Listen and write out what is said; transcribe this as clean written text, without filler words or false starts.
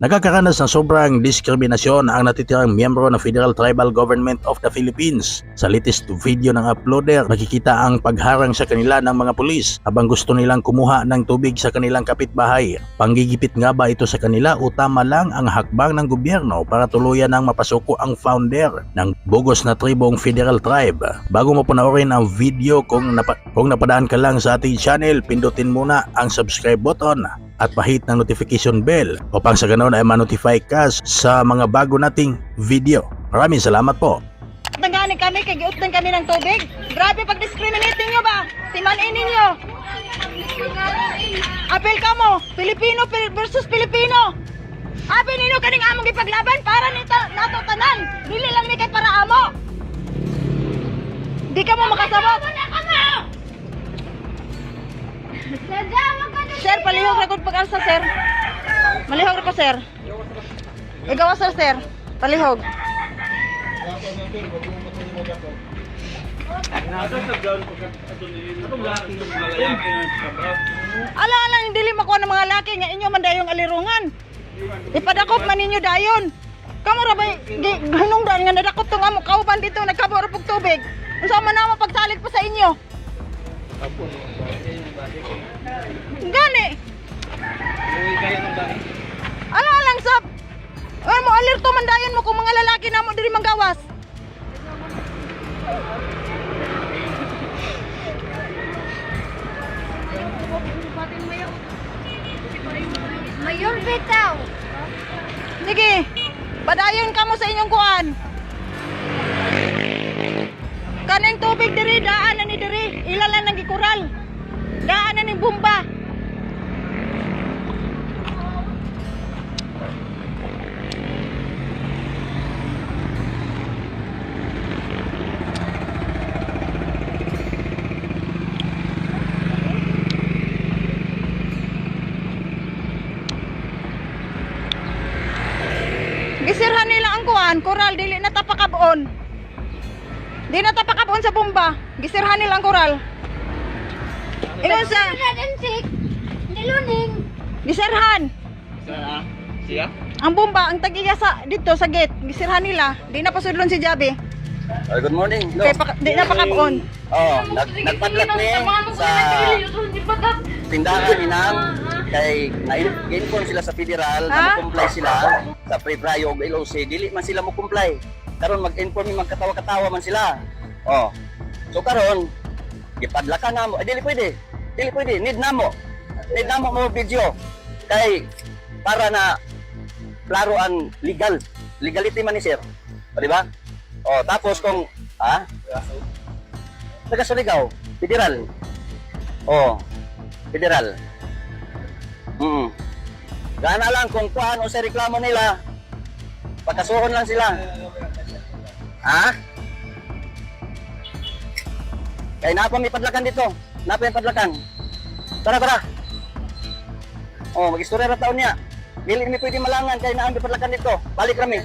Nagkakaranas ng sobrang diskriminasyon ang natitirang miyembro ng Federal Tribal Government of the Philippines. Sa latest video ng uploader, nakikita ang pagharang sa kanila ng mga pulis habang gusto nilang kumuha ng tubig sa kanilang kapitbahay. Panggigipit nga ba ito sa kanila o tama lang ang hakbang ng gobyerno para tuluyan ng mapasuko ang founder ng bugos na tribong Federal Tribe? Bago mo panoorin ang video, kung napadaan ka lang sa ating channel, pindutin muna ang subscribe button at pahit ng notification bell upang sa ganoon ay ma-notify ka sa mga bago nating video. Maraming salamat po. Nangani kami, kagiutan kami ng tubig. Grabe pag-discriminating nyo ba? Timanin ninyo. Apel ka mo, Pilipino versus Pilipino. Apel ninyo kaning among ipaglaban para nato tanan. Dili lang ni kay para amo. Di ka mo makasabot. Sir, palihog na kung pag-alsa, sir. Malihog na ko, sir. Igawa, sir. Palihog. Ala, yung dili makuha ng mga laki nga inyo man dayong alirungan. Ipadakop man ninyo dayon. Kamu ra ba hinungdan nga nadakop tong amo kauban dito nagkabo ra pug tubig. Unsa man na mapagsalig pa sa inyo? Gani. Ala lang sab. Ay mo alerto man dayon mo kung mga lalaki namo diri manggawas. Mayor bitaw. Sige. Padayon ka mo sa inyong kuan. Kanang tubig diri daan na ni diri, ilalan nang gikural. Daan na ni bomba. Gisirhan nila ang kuan, koral dili na tapakabon. Di na tapakabon sa bomba. Gisirhan nila ang koral. Ingon sa Niluning. gisirhan. Siya? Ang bomba ang tagiya sa dito sa gate. Gisirhan nila. Di na pasudlon si Jabi. Good morning. No. Kay di na pakabon. Oh, nagpadlak ni sa tindahan ni Nang kay na-inform sila sa federal na comply sila sa pre-prayo og LOC, dili man sila mo comply. Karon mag-inform magkatawa-katawa man sila. Oh. So karon gipadlakan namo. Dili pwede. Need namo mo video kay para na klaro ang legality man ni sir. O, di ba? Oh, tapos kung taga Surigao, federal. Oh, federal. Gana lang kung kuhaan o sa reklamo nila, pagkasuhon lang sila. Kaya napa may padlakan dito. Napa yung padlakan. Tara. Oh, mag-istorya ra taon niya. Dili mi pwede malangan kay naa may padlakan dito. Balik kami.